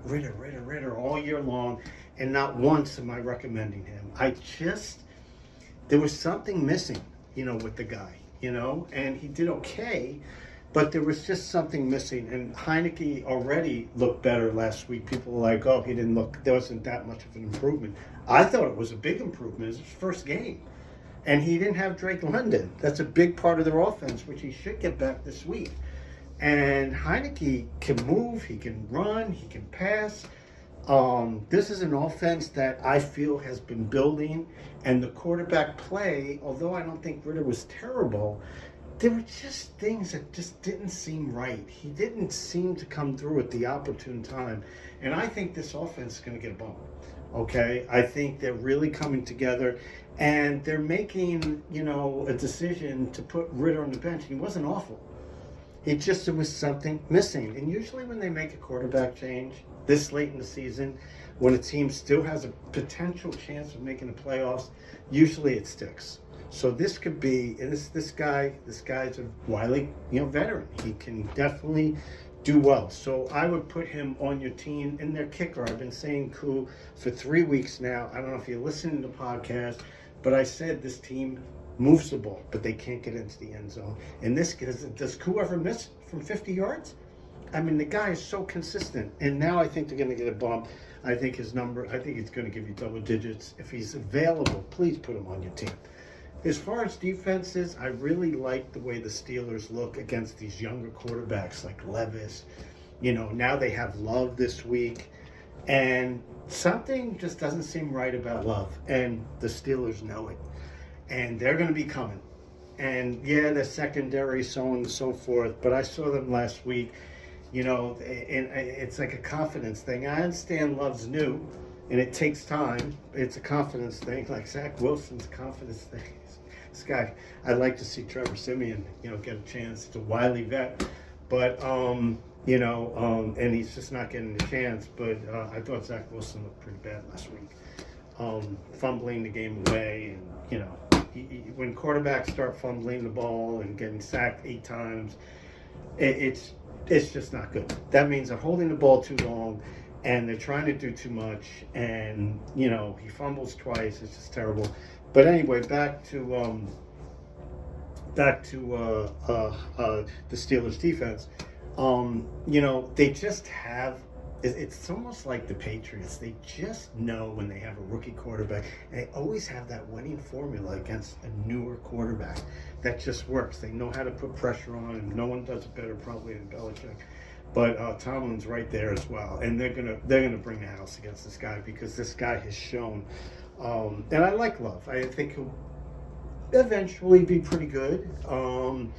Ritter all year long, and not once am I recommending him. There was something missing, with the guy, and he did okay, but there was just something missing. And Heineke already looked better last week. People were like, oh, there wasn't that much of an improvement. I thought it was a big improvement. It was his first game. And he didn't have Drake London. That's a big part of their offense, which he should get back this week. And Heineke can move, he can run, he can pass. This is an offense that I feel has been building, and the quarterback play, although I don't think Ritter was terrible, there were just things that just didn't seem right. He didn't seem to come through at the opportune time. And I think this offense is going to get a bump. Okay? I think they're really coming together, and they're making, a decision to put Ritter on the bench. He wasn't awful. There was something missing. And usually when they make a quarterback change this late in the season, when a team still has a potential chance of making the playoffs, usually it sticks. So this could be, and this guy's a wily, veteran. He can definitely do well. So I would put him on your team. And their kicker, I've been saying Koo for 3 weeks now. I don't know if you're listening to the podcast, but I said this team moves the ball, but they can't get into the end zone. And does Koo ever miss from 50 yards? I mean, the guy is so consistent. And now I think they're going to get a bump. I think he's going to give you double digits. If he's available, please put him on your team. As far as defenses, I really like the way the Steelers look against these younger quarterbacks like Levis. Now they have Love this week. And something just doesn't seem right about Love. And the Steelers know it. And they're going to be coming. And yeah, the secondary, so on and so forth. But I saw them last week, and it's like a confidence thing. I understand Love's new, and it takes time. It's a confidence thing, like Zach Wilson's confidence thing. This guy, I'd like to see Trevor Siemian, get a chance. It's a wily vet. But, and he's just not getting a chance. But I thought Zach Wilson looked pretty bad last week. Fumbling the game away, and, when quarterbacks start fumbling the ball and getting sacked 8 times, it's just not good. That means they're holding the ball too long, and they're trying to do too much, and he fumbles twice. It's just terrible. But anyway, back to the Steelers defense. They just have. It's almost like the Patriots. They just know when they have a rookie quarterback, and they always have that winning formula against a newer quarterback that just works. They know how to put pressure on, and no one does it better probably than Belichick. But Tomlin's right there as well, and they're gonna bring the house against this guy because this guy has shown. And I like Love. I think he'll eventually be pretty good. But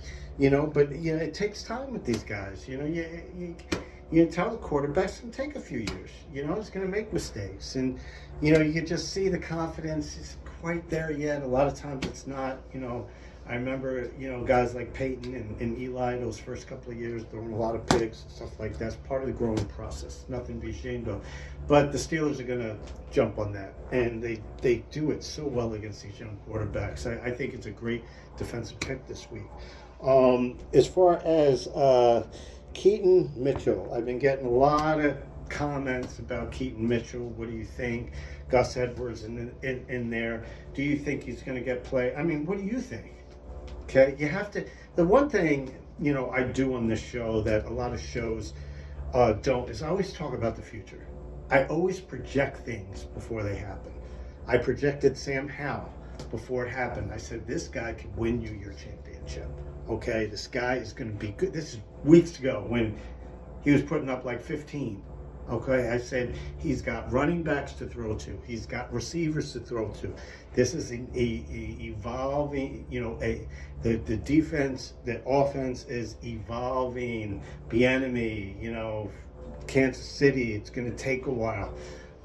it takes time with these guys. You tell the quarterbacks and take a few years. He's going to make mistakes. And, you can just see the confidence isn't quite there yet. A lot of times it's not. I remember, guys like Peyton and Eli, those first couple of years, throwing a lot of picks and stuff like that. It's part of the growing process. Nothing to be ashamed of. But the Steelers are going to jump on that. And they do it so well against these young quarterbacks. I think it's a great defensive pick this week. As far as Keaton Mitchell, I've been getting a lot of comments about Keaton Mitchell. What do you think? Gus Edwards in there. Do you think he's going to get play? I mean, what do you think? Okay, you have to. The one thing I do on this show that a lot of shows don't is I always talk about the future. I always project things before they happen. I projected Sam Howell before it happened. I said this guy could win you your championship. Okay, this guy is going to be good. This is weeks ago when he was putting up like 15. Okay, I said he's got running backs to throw to. He's got receivers to throw to. This is evolving. The defense, the offense is evolving. Bieniemy, Kansas City. It's going to take a while.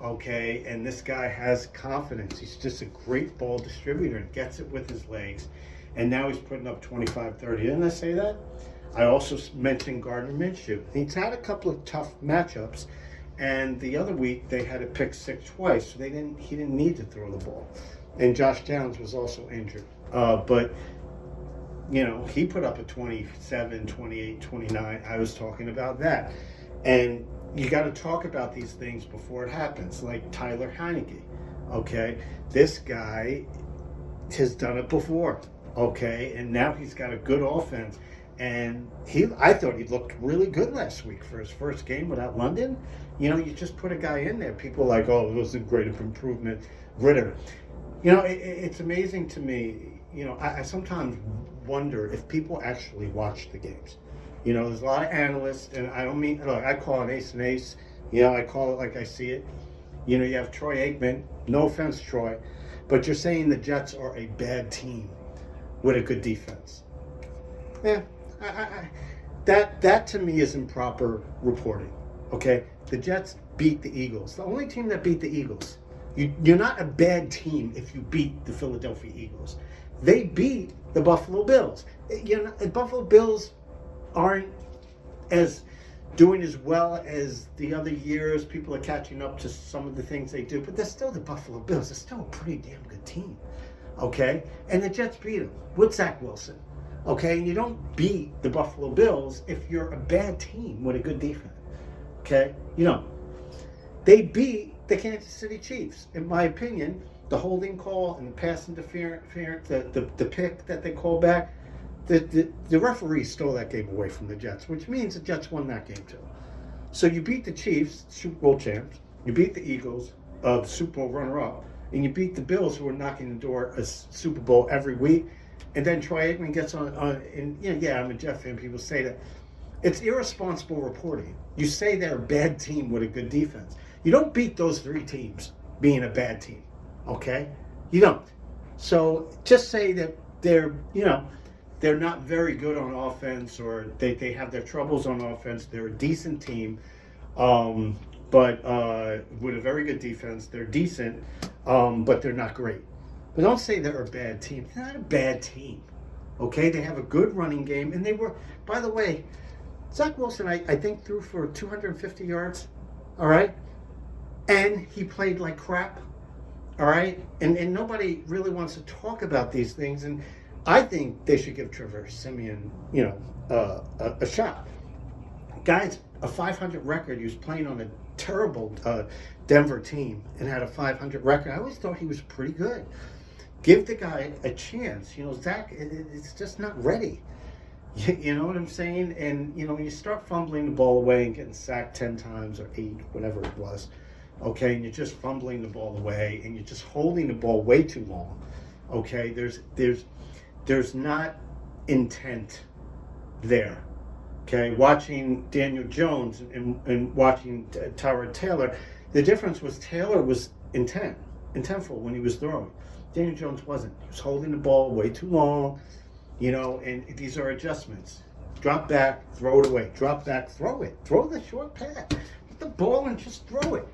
Okay, and this guy has confidence. He's just a great ball distributor. Gets it with his legs. And now he's putting up 25, 30. Didn't I say that? I also mentioned Gardner Minshew. He's had a couple of tough matchups, and the other week they had to pick 6 twice, so he didn't need to throw the ball. And Josh Downs was also injured. But he put up a 27, 28, 29. I was talking about that. And you got to talk about these things before it happens, like Tyler Heineke. Okay, this guy has done it before. Okay, and now he's got a good offense. And I thought he looked really good last week for his first game without London. You know, you just put a guy in there. People are like, oh, it was a great improvement. Ritter. You know, it's amazing to me. You know, I sometimes wonder if people actually watch the games. You know, there's a lot of analysts, and I don't mean, look, I call it ace and ace. You know, I call it like I see it. You know, you have Troy Aikman. No offense, Troy. But you're saying the Jets are a bad team with a good defense. Yeah, that to me is improper reporting. Okay, the Jets beat the Eagles. The only team that beat the Eagles. You're not a bad team if you beat the Philadelphia Eagles. They beat the Buffalo Bills. You know, the Buffalo Bills aren't as doing as well as the other years. People are catching up to some of the things they do, but they're still the Buffalo Bills. They're still a pretty damn good team. Okay, and the Jets beat them with Zach Wilson. Okay, and you don't beat the Buffalo Bills if you're a bad team with a good defense. Okay, you know, they beat the Kansas City Chiefs. In my opinion, the holding call and the pass interference, the pick that they call back, the referee stole that game away from the Jets, which means the Jets won that game too. So you beat the Chiefs, Super Bowl champs. You beat the Eagles, the Super Bowl runner-up, and you beat the Bills, who are knocking the door a Super Bowl every week. And then Troy Aikman gets on and you know, yeah, I'm a Jet fan. People say that. It's irresponsible reporting. You say they're a bad team with a good defense. You don't beat those three teams being a bad team, okay? You don't. So just say that they're, you know, they're not very good on offense, or they have their troubles on offense. They're a decent team, but with a very good defense. They're decent, but they're not great. But don't say they're a bad team. They're not a bad team, okay? They have a good running game, and they were, by the way, Zach Wilson, I think, threw for 250 yards, all right? And he played like crap, all right? And nobody really wants to talk about these things, and I think they should give Trevor Siemian, you know, a shot. Guy's a 500 record. He was playing on a terrible Denver team and had a 500 record. I always thought he was pretty good. Give the guy a chance. You know, Zach, it's just not ready. You know what I'm saying? And, you know, when you start fumbling the ball away and getting sacked 10 times or 8, whatever it was, okay, and you're just fumbling the ball away and you're just holding the ball way too long, okay, there's not intent there. Okay, watching Daniel Jones and watching Tyrod Taylor, the difference was Taylor was intentful when he was throwing. Daniel Jones wasn't. He was holding the ball way too long, you know, and these are adjustments. Drop back, throw it away. Drop back, throw it. Throw the short pass. Get the ball and just throw it.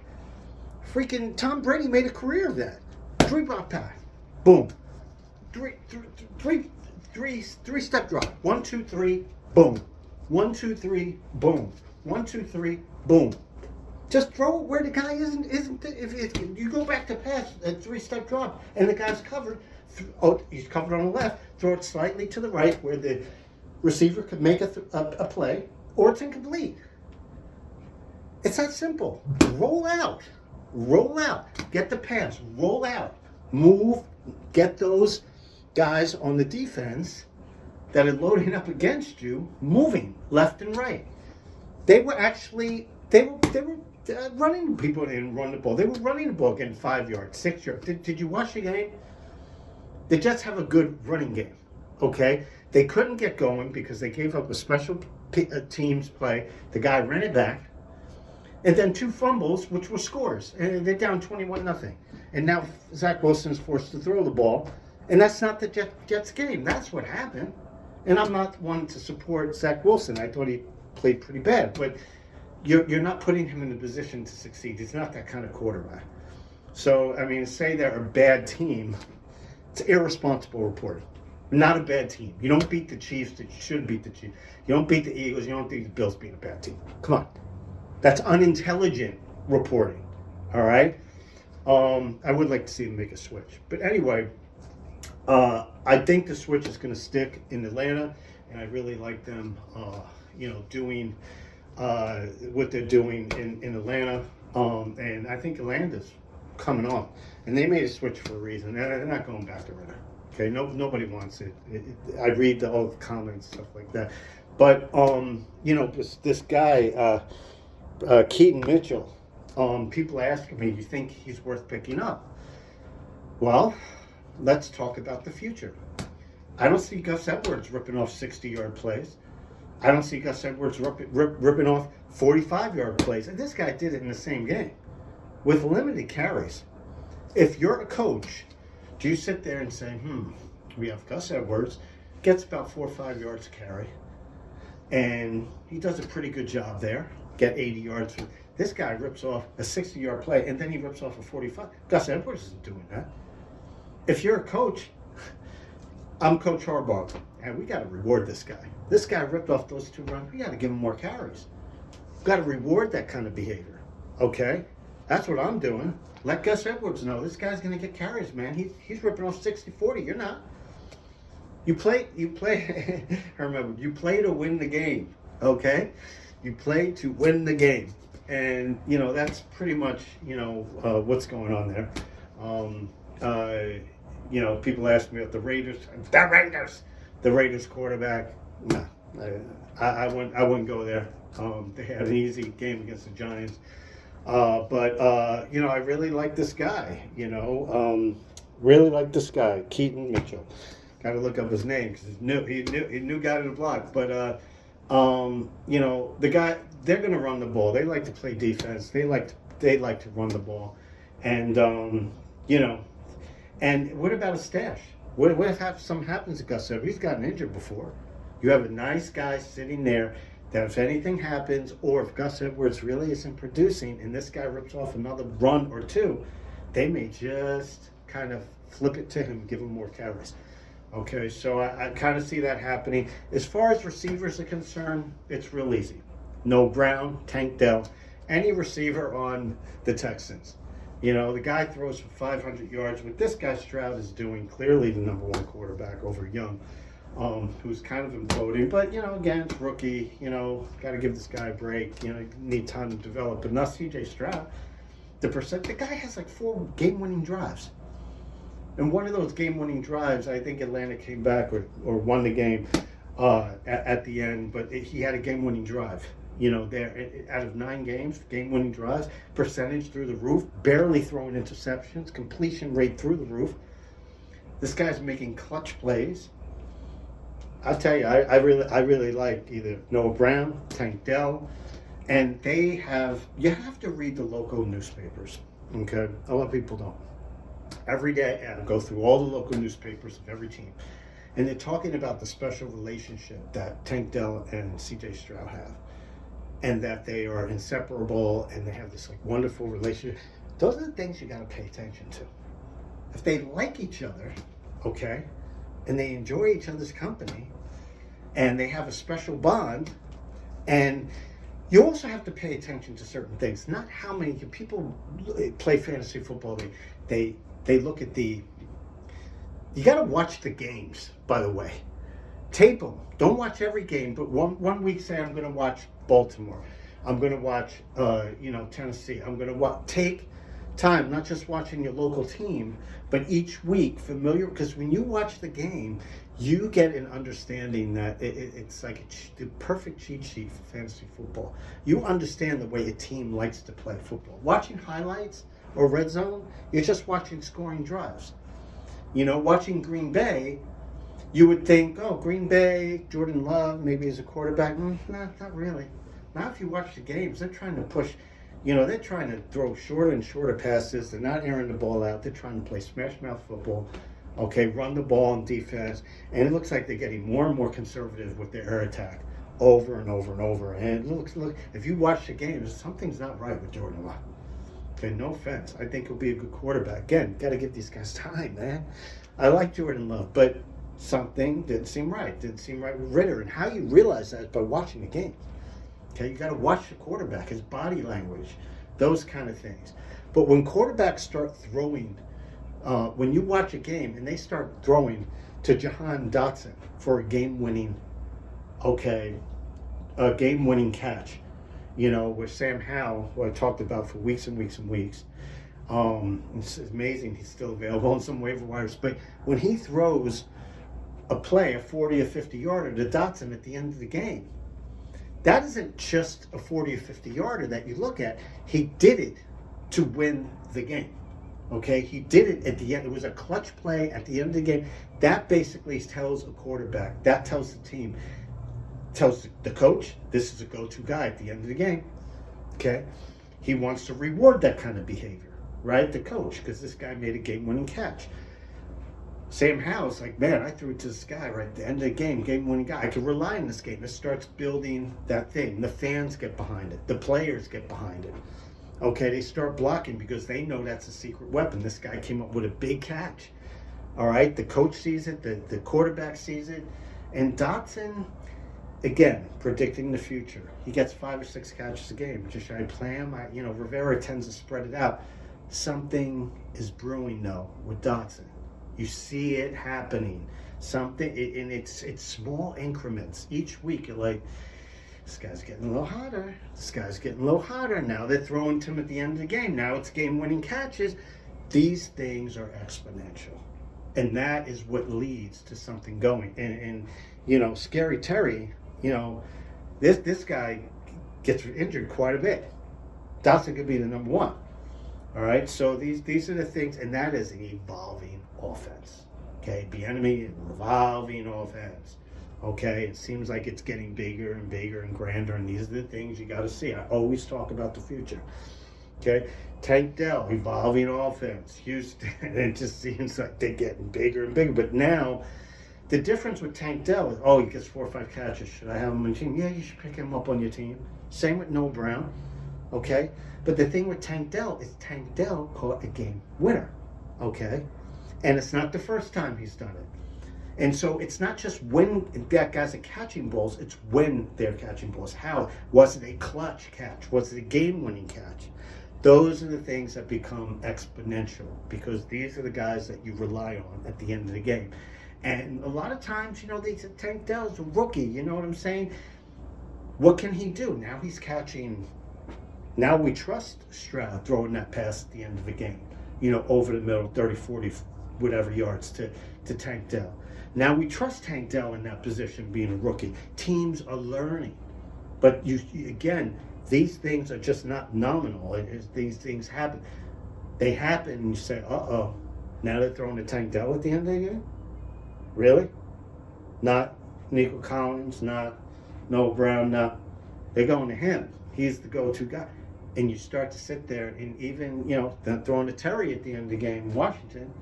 Freaking Tom Brady made a career of that. Drop pass. Boom. Three step drop. 1, 2, 3, boom. 1, 2, 3, boom. 1, 2, 3, boom. Just throw it where the guy isn't. If you go back to pass a 3-step drop and the guy's covered, he's covered on the left. Throw it slightly to the right where the receiver could make a play, or it's incomplete. It's that simple. Roll out. Get the pass. Roll out. Move. Get those guys on the defense that are loading up against you moving left and right. They were running. People didn't run the ball. They were running the ball, getting 5 yards, 6 yards. Did you watch the game? The Jets have a good running game. Okay, they couldn't get going because they gave up a special teams play. The guy ran it back, and then 2 fumbles, which were scores, and they're down 21-0. And now Zach Wilson's forced to throw the ball, and that's not the Jets game. That's what happened. And I'm not one to support Zach Wilson. I thought he played pretty bad, but you're not putting him in a position to succeed. He's not that kind of quarterback. So, I mean, say they're a bad team, it's irresponsible reporting. Not a bad team. You don't beat the Chiefs that you should beat the Chiefs. You don't beat the Eagles. You don't beat the Bills being a bad team. Come on. That's unintelligent reporting. All right? I would like to see them make a switch. But anyway, I think the switch is going to stick in Atlanta, and I really like them, you know, doing what they're doing in Atlanta. And I think Atlanta's coming on. And they made a switch for a reason. They're not going back to Ritter. Okay, nobody wants it. I read all the comments, stuff like that. But, this guy, Keaton Mitchell, people asking me, do you think he's worth picking up? Well, let's talk about the future. I don't see Gus Edwards ripping off 60-yard plays. I don't see Gus Edwards ripping off 45-yard plays. And this guy did it in the same game with limited carries. If you're a coach, do you sit there and say, we have Gus Edwards, gets about 4 or 5 yards a carry, and he does a pretty good job there, get 80 yards. This guy rips off a 60-yard play, and then he rips off a 45. Gus Edwards isn't doing that. If you're a coach, I'm Coach Harbaugh, and we got to reward this guy. This guy ripped off those 2 runs. We got to give him more carries. We've got to reward that kind of behavior, okay? That's what I'm doing. Let Gus Edwards know this guy's going to get carries, man. He's ripping off 60-40. You're not. You play, I remember, you play to win the game, okay? You play to win the game. And, that's pretty much, what's going on there. People ask me about the Raiders. The Raiders quarterback. No, I wouldn't go there. They had an easy game against the Giants. But I really like this guy, really like this guy, Keaton Mitchell. Got to look up his name because he knew guy to the block. But, the guy, they're going to run the ball. They like to play defense. They like to run the ball. And, and what about a stash? What if something happens to Gus Edwards? He's gotten injured before. You have a nice guy sitting there that if anything happens, or if Gus Edwards really isn't producing and this guy rips off another run or two, they may just kind of flip it to him, give him more carries. Okay, so I kind of see that happening. As far as receivers are concerned, it's real easy. No Brown, Tank Dell, any receiver on the Texans. The guy throws for 500 yards. What this guy Stroud is doing, clearly the number 1 quarterback over Young, who's kind of imploding. But, again, it's rookie. Got to give this guy a break. Need time to develop. But not C.J. Stroud. The guy has like 4 game-winning drives. And one of those game-winning drives, I think Atlanta came back or won the game at the end. But he had a game-winning drive. There out of 9 games, game-winning drives, percentage through the roof, barely throwing interceptions, completion rate through the roof. This guy's making clutch plays. I'll tell you, I really like either Noah Brown, Tank Dell, and you have to read the local newspapers. Okay, a lot of people don't. Every day, I go through all the local newspapers of every team, and they're talking about the special relationship that Tank Dell and C.J. Stroud have. And that they are inseparable, and they have this wonderful relationship. Those are the things you got to pay attention to. If they like each other, okay, and they enjoy each other's company, and they have a special bond, and you also have to pay attention to certain things. Not how many people play fantasy football. They look at you got to watch the games. By the way, tape them. Don't watch every game, but one week say I'm going to watch Baltimore. I'm going to watch, Tennessee. I'm going to take time, not just watching your local team, but each week familiar. Because when you watch the game, you get an understanding that it's like the perfect cheat sheet for fantasy football. You understand the way a team likes to play football. Watching highlights or red zone, you're just watching scoring drives. Watching Green Bay, you would think, Green Bay, Jordan Love, maybe as a quarterback. Not really. Now if you watch the games, they're trying to push, they're trying to throw shorter and shorter passes. They're not airing the ball out. They're trying to play smash mouth football, run the ball on defense. And it looks like they're getting more and more conservative with their air attack over and over and over. And look, if you watch the games, something's not right with Jordan Love. Okay, no offense. I think he'll be a good quarterback. Again, got to give these guys time, man. I like Jordan Love, but something didn't seem right. Didn't seem right with Ritter. And how you realize that is by watching the game. Okay, you got to watch the quarterback, his body language, those kind of things. But when quarterbacks start throwing, when you watch a game and they start throwing to Jahan Dotson for a game-winning catch, where Sam Howell, who I talked about for weeks and weeks and weeks, it's amazing he's still available on some waiver wires, but when he throws a play, a 40 or 50 yarder to Dotson at the end of the game, that isn't just a 40 or 50 yarder that you look at. He did it to win the game. Okay, he did it at the end. It was a clutch play at the end of the game. That basically tells a quarterback, that tells the team, tells the coach, this is a go-to guy at the end of the game. Okay, he wants to reward that kind of behavior, right? The coach, because this guy made a game-winning catch. Sam Howell's like, man, I threw it to this guy right at the end of the game-winning guy. I can rely on this game. It starts building that thing. The fans get behind it. The players get behind it. Okay, they start blocking because they know that's a secret weapon. This guy came up with a big catch. All right, the coach sees it, the quarterback sees it. And Dotson, again, predicting the future. He gets 5 or 6 catches a game. Just I play him. Rivera tends to spread it out. Something is brewing, though, with Dotson. You see it happening. Something, and it's small increments. Each week, you're like, this guy's getting a little hotter. This guy's getting a little hotter. Now they're throwing to him at the end of the game. Now it's game-winning catches. These things are exponential. And that is what leads to something going. And Scary Terry, this guy gets injured quite a bit. Dotson could be the number one. All right, so these are the things, and that is an evolving offense. Okay, Bieniemy, evolving offense. Okay, it seems like it's getting bigger and bigger and grander, and these are the things you got to see. I always talk about the future. Okay, Tank Dell, evolving offense. Houston, it just seems like they're getting bigger and bigger. But now, the difference with Tank Dell is, he gets 4 or 5 catches. Should I have him on your team? Yeah, you should pick him up on your team. Same with Noah Brown. Okay, but the thing with Tank Dell is Tank Dell caught a game winner. Okay, and it's not the first time he's done it. And so it's not just when that guys are catching balls, it's when they're catching balls. How? Was it a clutch catch? Was it a game-winning catch? Those are the things that become exponential because these are the guys that you rely on at the end of the game. And a lot of times, they say Tank Dell's a rookie, you know what I'm saying? What can he do? Now he's catching. Now we trust Stroud throwing that pass at the end of the game, over the middle, 30, 40, whatever yards to Tank Dell. Now we trust Tank Dell in that position being a rookie. Teams are learning. But again, these things are just not nominal. These things happen. They happen and you say, uh-oh, now they're throwing to Tank Dell at the end of the game? Really? Not Nico Collins, not Noah Brown, not. They're going to him. He's the go-to guy. And you start to sit there and even, they're throwing to Terry at the end of the game in Washington.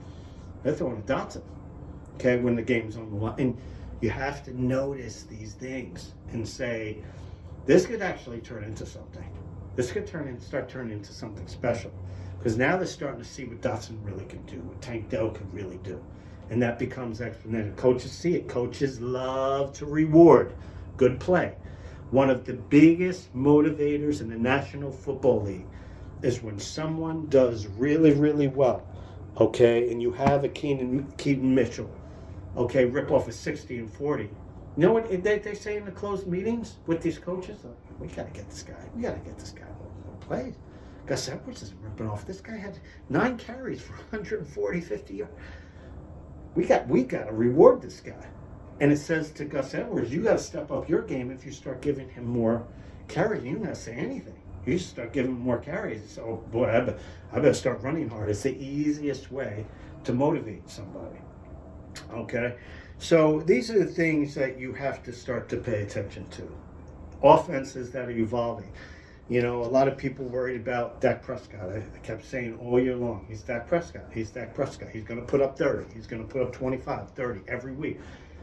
They're throwing to Dotson. Okay, when the game's on the line. And you have to notice these things and say, this could actually turn into something. This could start turning into something special. Because now they're starting to see what Dotson really can do, what Tank Dell can really do. And that becomes exponential. Coaches see it. Coaches love to reward good play. One of the biggest motivators in the National Football League is when someone does really, really well, okay, and you have a Keaton Mitchell, okay, rip off a 60 and 40. You know what they say in the closed meetings with these coaches? We got to get this guy. We got to get this guy more plays. Gus Edwards isn't ripping off. This guy had 9 carries for 140, 50 yards. We got to reward this guy. And it says to Gus Edwards, you got to step up your game if you start giving him more carries. You don't have to say anything. You just start giving him more carries. So, boy, I better start running hard. It's the easiest way to motivate somebody. Okay? So these are the things that you have to start to pay attention to. Offenses that are evolving. A lot of people worried about Dak Prescott. I kept saying all year long, he's Dak Prescott. He's Dak Prescott. He's going to put up 30. He's going to put up 25, 30 every week.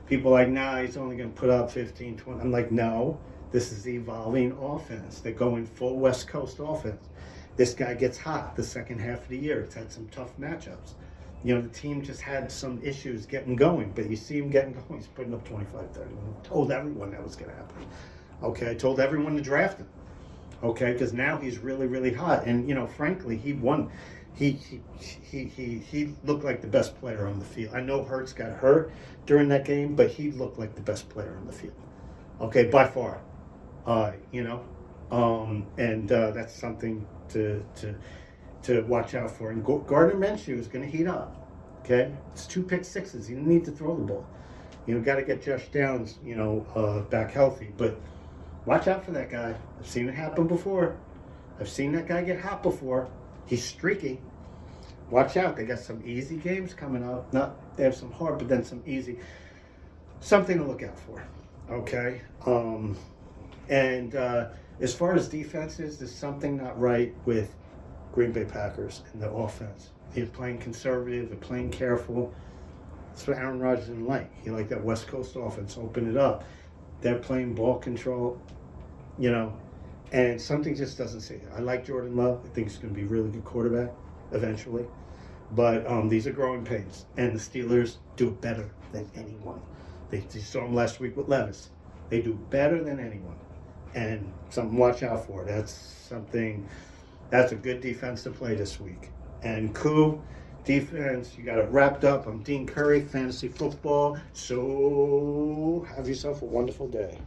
People are like, nah, he's only going to put up 15, 20. I'm like, no, this is evolving offense. They're going full West Coast offense. This guy gets hot the second half of the year. It's had some tough matchups. The team just had some issues getting going, but you see him getting going. He's putting up 25, 30. I told everyone that was going to happen. Okay, I told everyone to draft him. Okay, because now he's really, really hot. And, frankly, he won. He looked like the best player on the field. I know Hurts got hurt during that game, but he looked like the best player on the field. Okay, by far. And that's something to watch out for. And Gardner Minshew is going to heat up. Okay, it's 2 pick sixes. You don't need to throw the ball. Got to get Josh Downs, back healthy. But watch out for that guy. I've seen it happen before. I've seen that guy get hot before. He's streaky. Watch out. They got some easy games coming up. They have some hard, but then some easy. Something to look out for. Okay. And as far as defenses, there's something not right with Green Bay Packers and the offense. They're playing conservative. They're playing careful. That's what Aaron Rodgers didn't like. He liked that West Coast offense. Open it up. They're playing ball control, and something just doesn't say that. I like Jordan Love. I think he's going to be a really good quarterback eventually. But these are growing pains. And the Steelers do it better than anyone. They saw them last week with Levis. They do better than anyone. And something to watch out for. That's a good defense to play this week. And cool defense, you got it wrapped up. I'm Dean Curry, Fantasy Football. So have yourself a wonderful day.